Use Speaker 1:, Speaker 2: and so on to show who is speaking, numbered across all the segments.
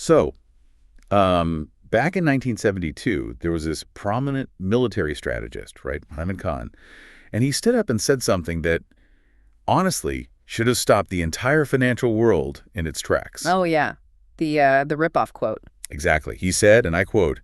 Speaker 1: So, back in 1972, there was this prominent military strategist, right, Hyman Khan, and he stood up and said something that, honestly, should have stopped the entire financial world in its tracks.
Speaker 2: Oh, yeah. The rip-off quote.
Speaker 1: Exactly. He said, and I quote,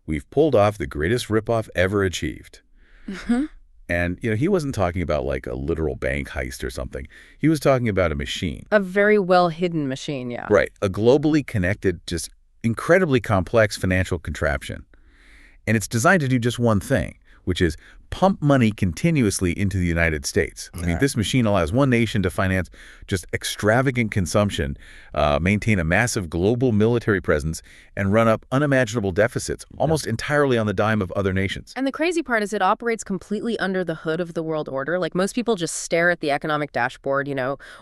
Speaker 1: "We've pulled off the greatest rip-off ever achieved."
Speaker 2: Mm-hmm.
Speaker 1: And, he wasn't talking about like a literal bank heist or something. He was talking about a machine.
Speaker 2: A very well-hidden machine, yeah.
Speaker 1: Right. A globally connected, just incredibly complex financial contraption. And it's designed to do just one thing, which is pump money continuously into the United States. I mean, this machine allows one nation to finance just extravagant consumption, maintain a massive global military presence, and run up unimaginable deficits, almost entirely on the dime of other nations.
Speaker 2: And the crazy part is it operates completely under the hood of the world order. Like, most people just stare at the economic dashboard,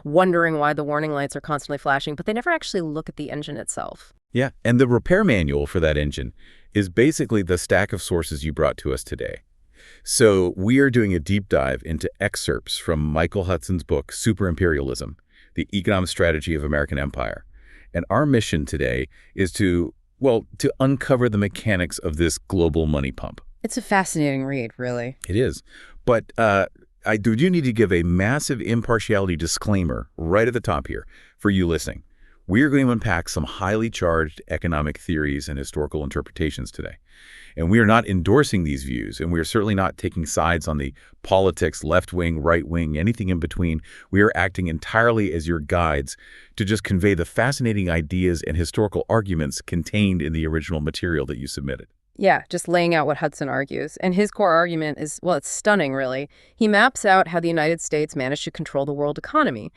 Speaker 2: wondering why the warning lights are constantly flashing, but they never actually look at the engine itself.
Speaker 1: Yeah, and the repair manual for that engine is basically the stack of sources you brought to us today. So we are doing a deep dive into excerpts from Michael Hudson's book, Imperialism, The Economic Strategy of American Empire. And our mission today is to uncover the mechanics of this global money pump.
Speaker 2: It's a fascinating read, really.
Speaker 1: It is. But I do need to give a massive impartiality disclaimer right at the top here for you listening. We are going to unpack some highly charged economic theories and historical interpretations today. And we are not endorsing these views, and we are certainly not taking sides on the politics, left wing, right wing, anything in between. We are acting entirely as your guides to just convey the fascinating ideas and historical arguments contained in the original material that you submitted.
Speaker 2: Yeah, just laying out what Hudson argues. And his core argument is, well, it's stunning, really. He maps out how the United States managed to control the world economy,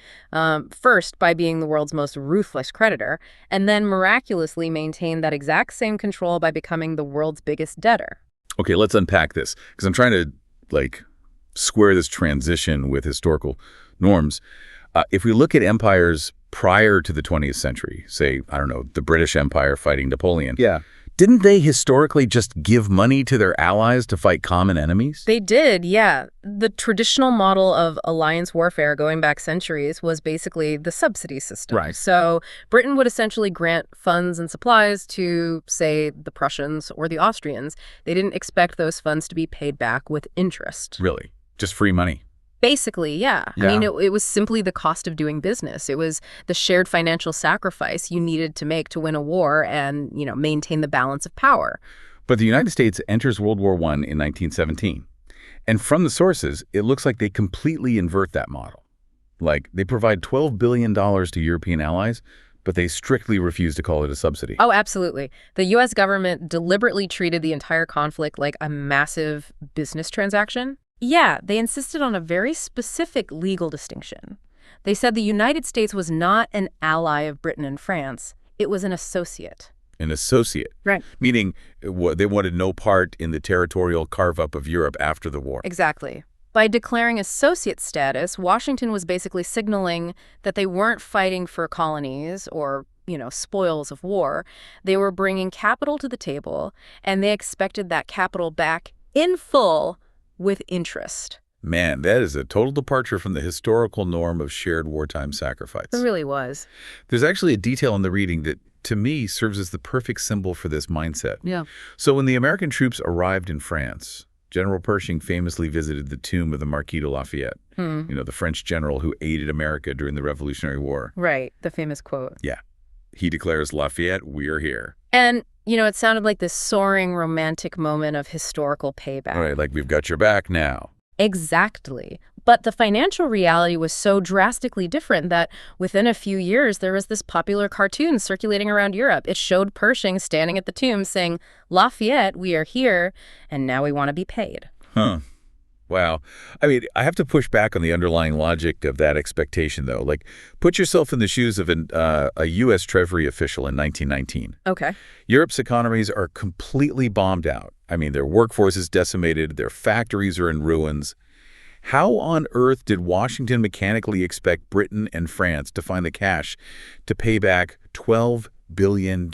Speaker 2: first by being the world's most ruthless creditor, and then miraculously maintained that exact same control by becoming the world's biggest debtor.
Speaker 1: Okay, let's unpack this, because I'm trying to, square this transition with historical norms. If we look at empires prior to the 20th century, say, I don't know, the British Empire fighting Napoleon.
Speaker 2: Yeah.
Speaker 1: Didn't they historically just give money to their allies to fight common enemies?
Speaker 2: They did, yeah. The traditional model of alliance warfare going back centuries was basically the subsidy system.
Speaker 1: Right.
Speaker 2: So Britain would essentially grant funds and supplies to, say, the Prussians or the Austrians. They didn't expect those funds to be paid back with interest.
Speaker 1: Really? Just free money?
Speaker 2: Basically, yeah. I mean, it was simply the cost of doing business. It was the shared financial sacrifice you needed to make to win a war and, maintain the balance of power.
Speaker 1: But the United States enters World War I in 1917. And from the sources, it looks like they completely invert that model. Like, they provide $12 billion to European allies, but they strictly refuse to call it a subsidy.
Speaker 2: Oh, absolutely. The U.S. government deliberately treated the entire conflict like a massive business transaction. Yeah, they insisted on a very specific legal distinction. They said the United States was not an ally of Britain and France. It was an associate.
Speaker 1: An associate?
Speaker 2: Right.
Speaker 1: Meaning they wanted no part in the territorial carve-up of Europe after the war.
Speaker 2: Exactly. By declaring associate status, Washington was basically signaling that they weren't fighting for colonies or, spoils of war. They were bringing capital to the table, and they expected that capital back in full with interest.
Speaker 1: Man, that is a total departure from the historical norm of shared wartime sacrifice.
Speaker 2: It really was.
Speaker 1: There's actually a detail in the reading that, to me, serves as the perfect symbol for this mindset.
Speaker 2: Yeah.
Speaker 1: So when the American troops arrived in France, General Pershing famously visited the tomb of the Marquis de Lafayette, the French general who aided America during the Revolutionary War.
Speaker 2: Right, the famous quote.
Speaker 1: Yeah. He declares, "Lafayette, we are here."
Speaker 2: And it sounded like this soaring romantic moment of historical payback.
Speaker 1: All right, like we've got your back now.
Speaker 2: Exactly. But the financial reality was so drastically different that within a few years, there was this popular cartoon circulating around Europe. It showed Pershing standing at the tomb saying, "Lafayette, we are here, and now we want to be paid."
Speaker 1: Huh. Wow. I mean, I have to push back on the underlying logic of that expectation, though. Like, put yourself in the shoes of a U.S. Treasury official in 1919.
Speaker 2: Okay.
Speaker 1: Europe's economies are completely bombed out. I mean, their workforce is decimated. Their factories are in ruins. How on earth did Washington mechanically expect Britain and France to find the cash to pay back $12 billion.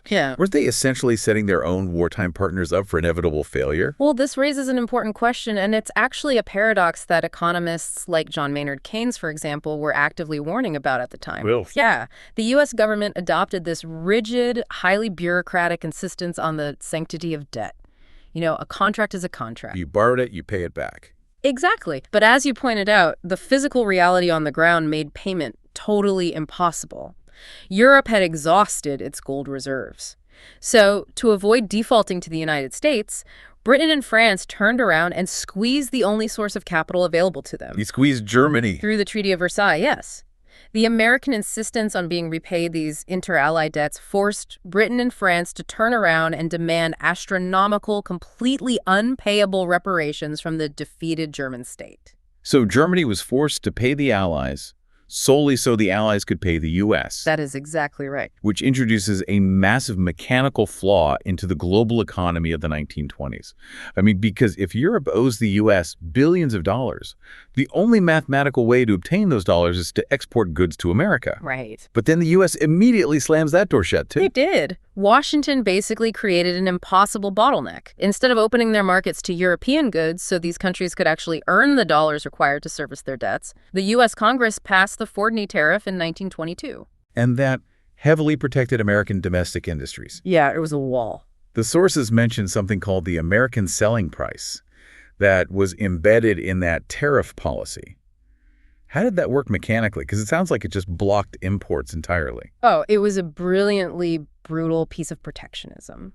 Speaker 2: Yeah.
Speaker 1: Weren't they essentially setting their own wartime partners up for inevitable failure?
Speaker 2: Well, this raises an important question, and it's actually a paradox that economists like John Maynard Keynes, for example, were actively warning about at the time.
Speaker 1: Well,
Speaker 2: Yeah, the U.S. government adopted this rigid, highly bureaucratic insistence on the sanctity of debt. A contract is a contract.
Speaker 1: you borrowed it, you pay it back.
Speaker 2: Exactly. But as you pointed out, the physical reality on the ground made payment totally impossible. Europe had exhausted its gold reserves. So, to avoid defaulting to the United States, Britain and France turned around and squeezed the only source of capital available to them.
Speaker 1: You squeezed Germany.
Speaker 2: Through the Treaty of Versailles, yes. The American insistence on being repaid these inter-allied debts forced Britain and France to turn around and demand astronomical, completely unpayable reparations from the defeated German state.
Speaker 1: So Germany was forced to pay the Allies solely so the Allies could pay the U.S.,
Speaker 2: That is exactly right.
Speaker 1: which introduces a massive mechanical flaw into the global economy of the 1920s. I mean, because if Europe owes the U.S. billions of dollars, the only mathematical way to obtain those dollars is to export goods to America.
Speaker 2: Right.
Speaker 1: But then the U.S. immediately slams that door shut, too.
Speaker 2: They did. Washington basically created an impossible bottleneck. Instead of opening their markets to European goods so these countries could actually earn the dollars required to service their debts, the U.S. Congress passed the Fordney Tariff in 1922.
Speaker 1: And that heavily protected American domestic industries.
Speaker 2: Yeah, it was a wall.
Speaker 1: The sources mention something called the American selling price that was embedded in that tariff policy. How did that work mechanically? Because it sounds like it just blocked imports entirely.
Speaker 2: Oh, it was a brilliantly brutal piece of protectionism.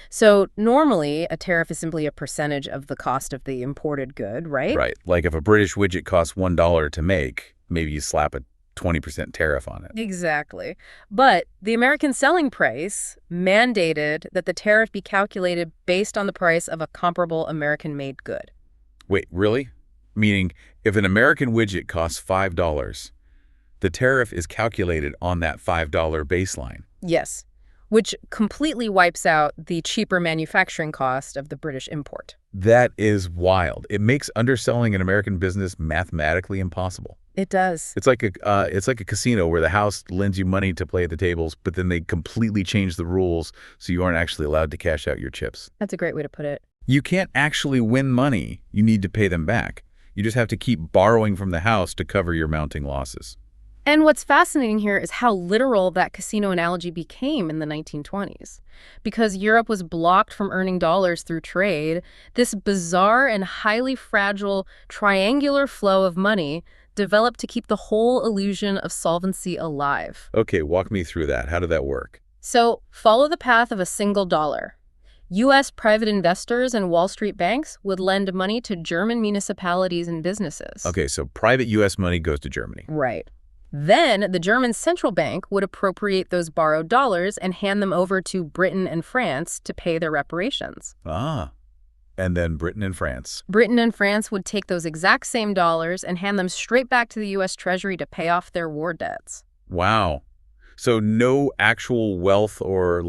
Speaker 2: So normally, a tariff is simply a percentage of the cost of the imported good, right?
Speaker 1: Right. Like if a British widget costs $1 to make, maybe you slap a 20% tariff on it.
Speaker 2: Exactly. But the American selling price mandated that the tariff be calculated based on the price of a comparable American-made good.
Speaker 1: Wait, really? Meaning, if an American widget costs $5, the tariff is calculated on that $5 baseline.
Speaker 2: Yes, which completely wipes out the cheaper manufacturing cost of the British import.
Speaker 1: That is wild. It makes underselling an American business mathematically impossible.
Speaker 2: It does.
Speaker 1: It's like a casino where the house lends you money to play at the tables, but then they completely change the rules so you aren't actually allowed to cash out your chips.
Speaker 2: That's a great way to put it.
Speaker 1: You can't actually win money. You need to pay them back. You just have to keep borrowing from the house to cover your mounting losses.
Speaker 2: And what's fascinating here is how literal that casino analogy became in the 1920s. Because Europe was blocked from earning dollars through trade, this bizarre and highly fragile triangular flow of money developed to keep the whole illusion of solvency alive.
Speaker 1: Okay, walk me through that. How did that work?
Speaker 2: So, follow the path of a single dollar. U.S. private investors and Wall Street banks would lend money to German municipalities and businesses.
Speaker 1: Okay, so private U.S. money goes to Germany.
Speaker 2: Right. Then the German central bank would appropriate those borrowed dollars and hand them over to Britain and France to pay their reparations.
Speaker 1: Ah, and then Britain and France.
Speaker 2: Britain and France would take those exact same dollars and hand them straight back to the U.S. Treasury to pay off their war debts.
Speaker 1: Wow. So no actual wealth or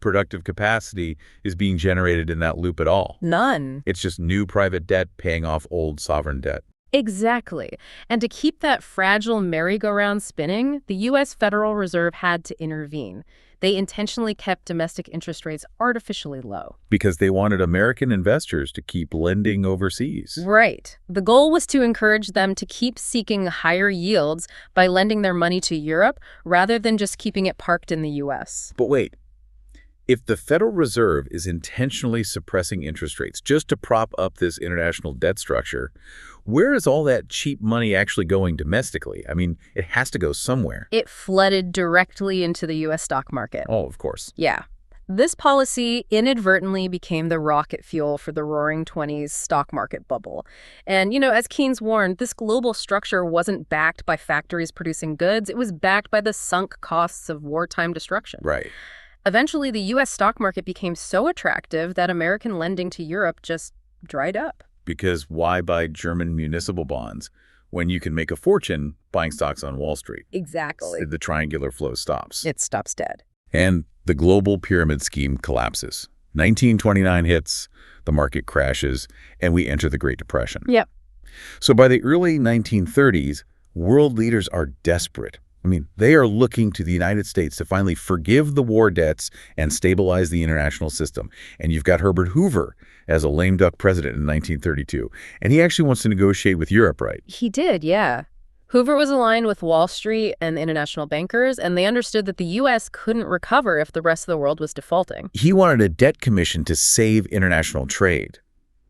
Speaker 1: productive capacity is being generated in that loop at all.
Speaker 2: None.
Speaker 1: It's just new private debt paying off old sovereign debt.
Speaker 2: Exactly. And to keep that fragile merry-go-round spinning, the U.S. Federal Reserve had to intervene. They intentionally kept domestic interest rates artificially low.
Speaker 1: Because they wanted American investors to keep lending overseas.
Speaker 2: Right. The goal was to encourage them to keep seeking higher yields by lending their money to Europe rather than just keeping it parked in the U.S.
Speaker 1: But wait. If the Federal Reserve is intentionally suppressing interest rates just to prop up this international debt structure, where is all that cheap money actually going domestically? I mean, it has to go somewhere.
Speaker 2: It flooded directly into the U.S. stock market.
Speaker 1: Oh, of course.
Speaker 2: Yeah. This policy inadvertently became the rocket fuel for the Roaring '20s stock market bubble. And, as Keynes warned, this global structure wasn't backed by factories producing goods. It was backed by the sunk costs of wartime destruction.
Speaker 1: Right.
Speaker 2: Eventually, the U.S. stock market became so attractive that American lending to Europe just dried up.
Speaker 1: Because why buy German municipal bonds when you can make a fortune buying stocks on Wall Street?
Speaker 2: Exactly.
Speaker 1: The triangular flow stops.
Speaker 2: It stops dead.
Speaker 1: And the global pyramid scheme collapses. 1929 hits, the market crashes, and we enter the Great Depression.
Speaker 2: Yep.
Speaker 1: So by the early 1930s, world leaders are desperate. I mean, they are looking to the United States to finally forgive the war debts and stabilize the international system. And you've got Herbert Hoover as a lame duck president in 1932. And he actually wants to negotiate with Europe, right?
Speaker 2: He did, yeah. Hoover was aligned with Wall Street and the international bankers, and they understood that the U.S. couldn't recover if the rest of the world was defaulting.
Speaker 1: He wanted a debt commission to save international trade.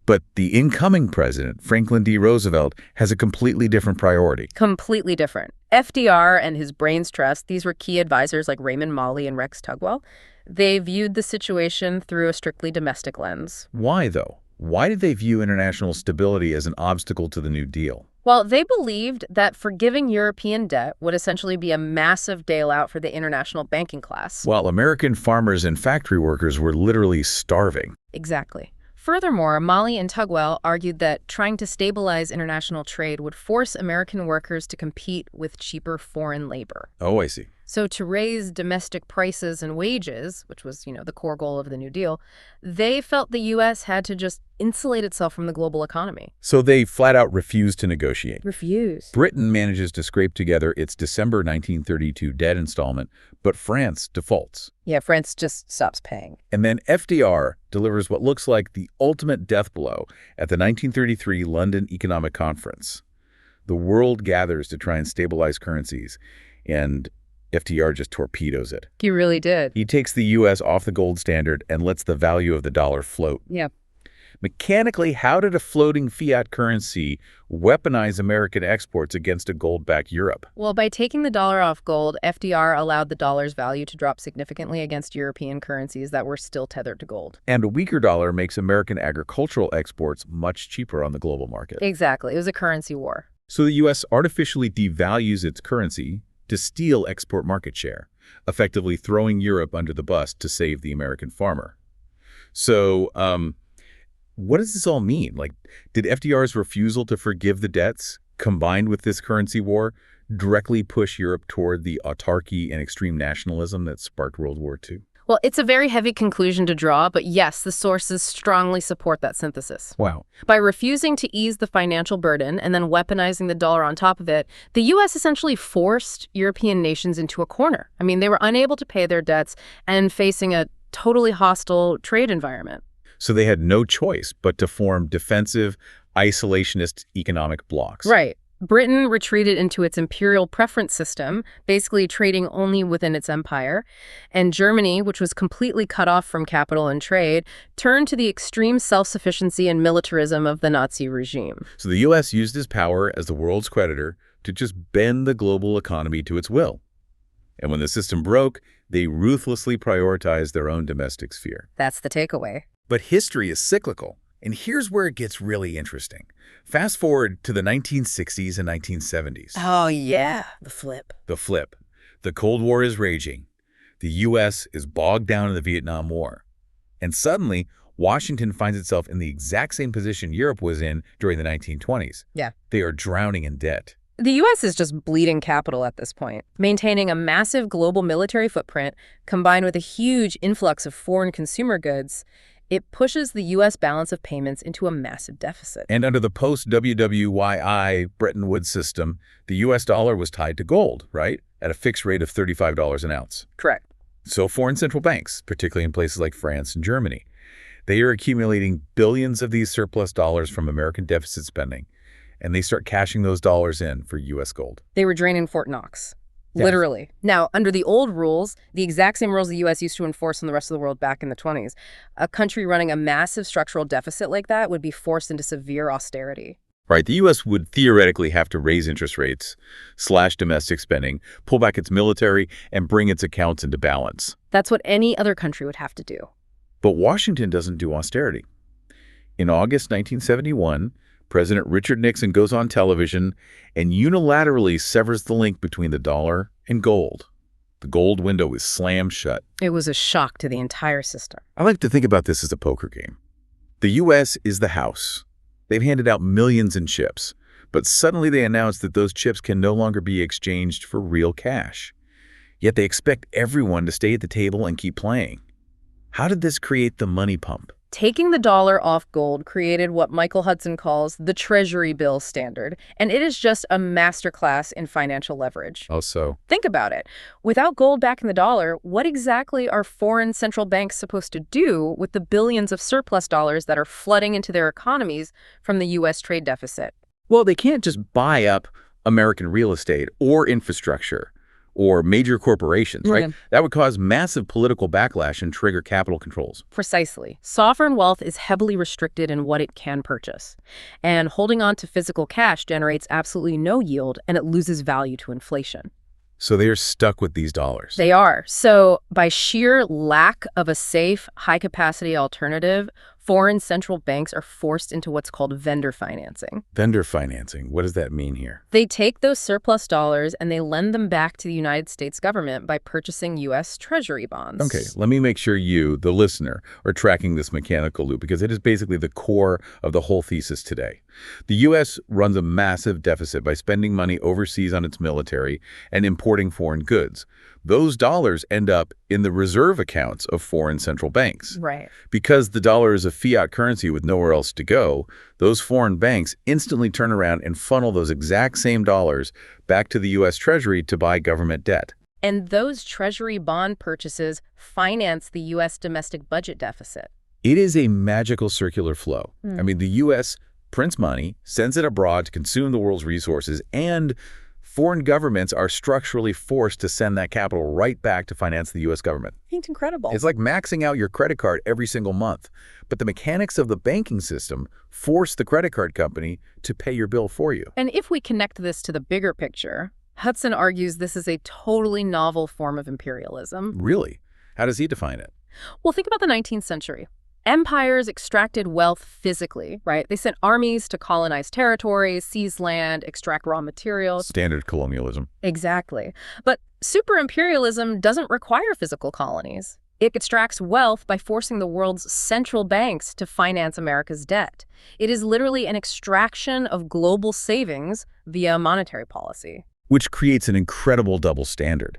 Speaker 1: But the incoming president, Franklin D. Roosevelt, has a completely different priority.
Speaker 2: Completely different. FDR and his brains trust, these were key advisors like Raymond Molley and Rex Tugwell. They viewed the situation through a strictly domestic lens.
Speaker 1: Why, though? Why did they view international stability as an obstacle to the New Deal?
Speaker 2: Well, they believed that forgiving European debt would essentially be a massive bailout for the international banking class.
Speaker 1: While American farmers and factory workers were literally starving.
Speaker 2: Exactly. Furthermore, Molley and Tugwell argued that trying to stabilize international trade would force American workers to compete with cheaper foreign labor.
Speaker 1: Oh, I see.
Speaker 2: So to raise domestic prices and wages, which was, the core goal of the New Deal, they felt the U.S. had to just insulate itself from the global economy.
Speaker 1: So they flat out refused to negotiate.
Speaker 2: Refused.
Speaker 1: Britain manages to scrape together its December 1932 debt installment, but France defaults.
Speaker 2: Yeah, France just stops paying.
Speaker 1: And then FDR delivers what looks like the ultimate death blow at the 1933 London Economic Conference. The world gathers to try and stabilize currencies, and FDR just torpedoes it.
Speaker 2: He really did.
Speaker 1: He takes the U.S. off the gold standard and lets the value of the dollar float.
Speaker 2: Yeah.
Speaker 1: Mechanically, how did a floating fiat currency weaponize American exports against a gold-backed Europe?
Speaker 2: Well, by taking the dollar off gold, FDR allowed the dollar's value to drop significantly against European currencies that were still tethered to gold.
Speaker 1: And a weaker dollar makes American agricultural exports much cheaper on the global market.
Speaker 2: Exactly. It was a currency war.
Speaker 1: So the U.S. artificially devalues its currency to steal export market share, effectively throwing Europe under the bus to save the American farmer. So, what does this all mean? Like, did FDR's refusal to forgive the debts, combined with this currency war, directly push Europe toward the autarky and extreme nationalism that sparked World War II?
Speaker 2: Well, it's a very heavy conclusion to draw, but yes, the sources strongly support that synthesis.
Speaker 1: Wow.
Speaker 2: By refusing to ease the financial burden and then weaponizing the dollar on top of it, the U.S. essentially forced European nations into a corner. I mean, they were unable to pay their debts and facing a totally hostile trade environment.
Speaker 1: So they had no choice but to form defensive, isolationist economic blocs.
Speaker 2: Right. Britain retreated into its imperial preference system, basically trading only within its empire. And Germany, which was completely cut off from capital and trade, turned to the extreme self-sufficiency and militarism of the Nazi regime.
Speaker 1: So the U.S. used its power as the world's creditor to just bend the global economy to its will. And when the system broke, they ruthlessly prioritized their own domestic sphere.
Speaker 2: That's the takeaway.
Speaker 1: But history is cyclical, and here's where it gets really interesting. Fast forward to the 1960s and 1970s.
Speaker 2: Oh, yeah, the flip.
Speaker 1: The flip. The Cold War is raging. The U.S. is bogged down in the Vietnam War. And suddenly, Washington finds itself in the exact same position Europe was in during the 1920s.
Speaker 2: Yeah.
Speaker 1: They are drowning in debt.
Speaker 2: The U.S. is just bleeding capital at this point. Maintaining a massive global military footprint, combined with a huge influx of foreign consumer goods, it pushes the U.S. balance of payments into a massive deficit.
Speaker 1: And under the post-WWYI Bretton Woods system, the U.S. dollar was tied to gold, right? At a fixed rate of $35 an ounce.
Speaker 2: Correct.
Speaker 1: So foreign central banks, particularly in places like France and Germany, they are accumulating billions of these surplus dollars from American deficit spending, and they start cashing those dollars in for U.S. gold.
Speaker 2: They were draining Fort Knox.
Speaker 1: Yes.
Speaker 2: Literally. Now, under the old rules, the exact same rules the U.S. used to enforce on the rest of the world back in the 20s, a country running a massive structural deficit like that would be forced into severe austerity.
Speaker 1: Right. The U.S. would theoretically have to raise interest rates, slash domestic spending, pull back its military, and bring its accounts into balance.
Speaker 2: That's what any other country would have to do.
Speaker 1: But Washington doesn't do austerity. In August 1971, President Richard Nixon goes on television and unilaterally severs the link between the dollar and gold. The gold window is slammed shut.
Speaker 2: It was a shock to the entire system.
Speaker 1: I like to think about this as a poker game. The U.S. is the house. They've handed out millions in chips, but suddenly they announce that those chips can no longer be exchanged for real cash. Yet they expect everyone to stay at the table and keep playing. How did this create the money pump?
Speaker 2: Taking the dollar off gold created what Michael Hudson calls the Treasury-bill standard, and it is just a masterclass in financial leverage.
Speaker 1: Oh, so?
Speaker 2: Think about it. Without gold backing the dollar, what exactly are foreign central banks supposed to do with the billions of surplus dollars that are flooding into their economies from the U.S. trade deficit?
Speaker 1: Well, they can't just buy up American real estate or infrastructure or major corporations, right?
Speaker 2: Yeah.
Speaker 1: That would cause massive political backlash and trigger capital controls.
Speaker 2: Precisely. Sovereign wealth is heavily restricted in what it can purchase. And holding on to physical cash generates absolutely no yield, and it loses value to inflation.
Speaker 1: So they are stuck with these dollars.
Speaker 2: They are. So by sheer lack of a safe, high-capacity alternative, foreign central banks are forced into what's called vendor financing.
Speaker 1: Vendor financing, what does that mean here?
Speaker 2: They take those surplus dollars and they lend them back to the United States government by purchasing U.S. Treasury bonds.
Speaker 1: Okay, let me make sure you, the listener, are tracking this mechanical loop because it is basically the core of the whole thesis today. The U.S. runs a massive deficit by spending money overseas on its military and importing foreign goods. Those dollars end up in the reserve accounts of foreign central banks.
Speaker 2: Right.
Speaker 1: Because the dollar is a fiat currency with nowhere else to go, those foreign banks instantly turn around and funnel those exact same dollars back to the U.S. Treasury to buy government debt.
Speaker 2: And those Treasury bond purchases finance the U.S. domestic budget deficit.
Speaker 1: It is a magical circular flow. I mean, the U.S. prints money, sends it abroad to consume the world's resources, and foreign governments are structurally forced to send that capital right back to finance the U.S. government.
Speaker 2: It's incredible.
Speaker 1: It's like maxing out your credit card every single month. But the mechanics of the banking system force the credit card company to pay your bill for you.
Speaker 2: And if we connect this to the bigger picture, Hudson argues this is a totally novel form of imperialism.
Speaker 1: Really? How does he define it?
Speaker 2: Well, think about the 19th century. Empires extracted wealth physically, right? They sent armies to colonize territories, seize land, extract raw materials.
Speaker 1: Standard colonialism.
Speaker 2: Exactly. But super-imperialism doesn't require physical colonies. It extracts wealth by forcing the world's central banks to finance America's debt. It is literally an extraction of global savings via monetary policy.
Speaker 1: Which creates an incredible double standard.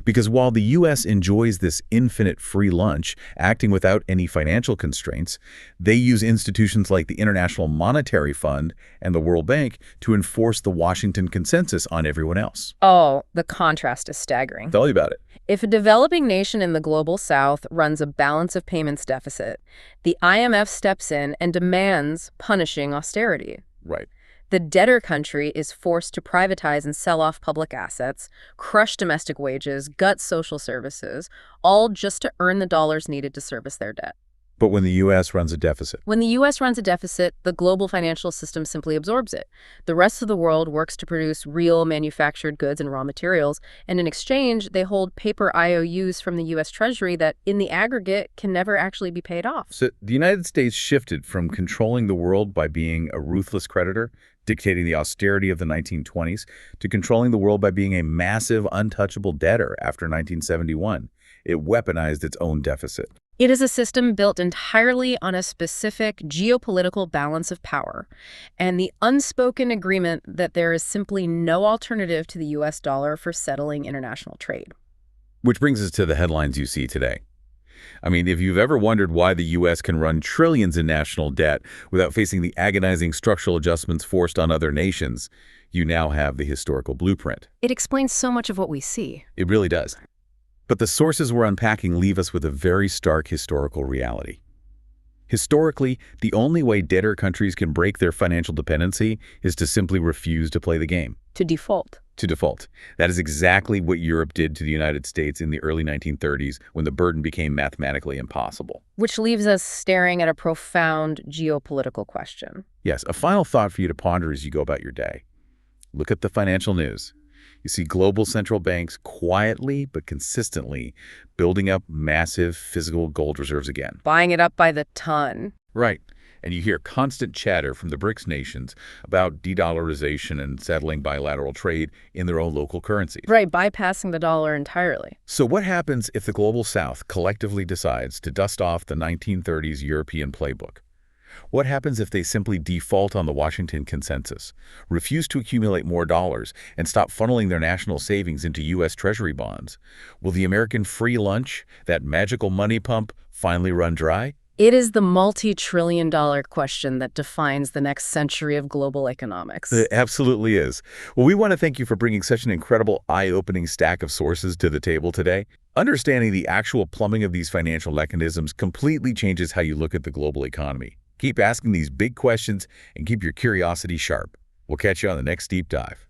Speaker 1: Because while the U.S. enjoys this infinite free lunch, acting without any financial constraints, they use institutions like the International Monetary Fund and the World Bank to enforce the Washington Consensus on everyone else.
Speaker 2: Oh, the contrast is staggering.
Speaker 1: Tell me about it.
Speaker 2: If a developing nation in the global south runs a balance of payments deficit, the IMF steps in and demands punishing austerity.
Speaker 1: Right.
Speaker 2: The debtor country is forced to privatize and sell off public assets, crush domestic wages, gut social services, all just to earn the dollars needed to service their debt.
Speaker 1: But when the U.S. runs a deficit?
Speaker 2: When the U.S. runs a deficit, the global financial system simply absorbs it. The rest of the world works to produce real manufactured goods and raw materials, and in exchange, they hold paper IOUs from the U.S. Treasury that, in the aggregate, can never actually be paid off.
Speaker 1: So the United States shifted from controlling the world by being a ruthless creditor, dictating the austerity of the 1920s, to controlling the world by being a massive, untouchable debtor after 1971. It weaponized its own deficit.
Speaker 2: It is a system built entirely on a specific geopolitical balance of power and the unspoken agreement that there is simply no alternative to the U.S. dollar for settling international trade.
Speaker 1: Which brings us to the headlines you see today. I mean, if you've ever wondered why the U.S. can run trillions in national debt without facing the agonizing structural adjustments forced on other nations, you now have the historical blueprint.
Speaker 2: It explains so much of what we see.
Speaker 1: It really does. But the sources we're unpacking leave us with a very stark historical reality. Historically, the only way debtor countries can break their financial dependency is to simply refuse to play the game.
Speaker 2: To default.
Speaker 1: To default. That is exactly what Europe did to the United States in the early 1930s when the burden became mathematically impossible.
Speaker 2: Which leaves us staring at a profound geopolitical question.
Speaker 1: Yes, a final thought for you to ponder as you go about your day. Look at the financial news. You see global central banks quietly but consistently building up massive physical gold reserves again.
Speaker 2: Buying it up by the ton.
Speaker 1: Right. And you hear constant chatter from the BRICS nations about de-dollarization and settling bilateral trade in their own local currencies.
Speaker 2: Right, bypassing the dollar entirely.
Speaker 1: So what happens if the global south collectively decides to dust off the 1930s European playbook? What happens if they simply default on the Washington Consensus, refuse to accumulate more dollars, and stop funneling their national savings into U.S. Treasury bonds? Will the American free lunch, that magical money pump, finally run dry?
Speaker 2: It is the multi-trillion-dollar question that defines the next century of global economics.
Speaker 1: It absolutely is. Well, we want to thank you for bringing such an incredible, eye-opening stack of sources to the table today. Understanding the actual plumbing of these financial mechanisms completely changes how you look at the global economy. Keep asking these big questions and keep your curiosity sharp. We'll catch you on the next deep dive.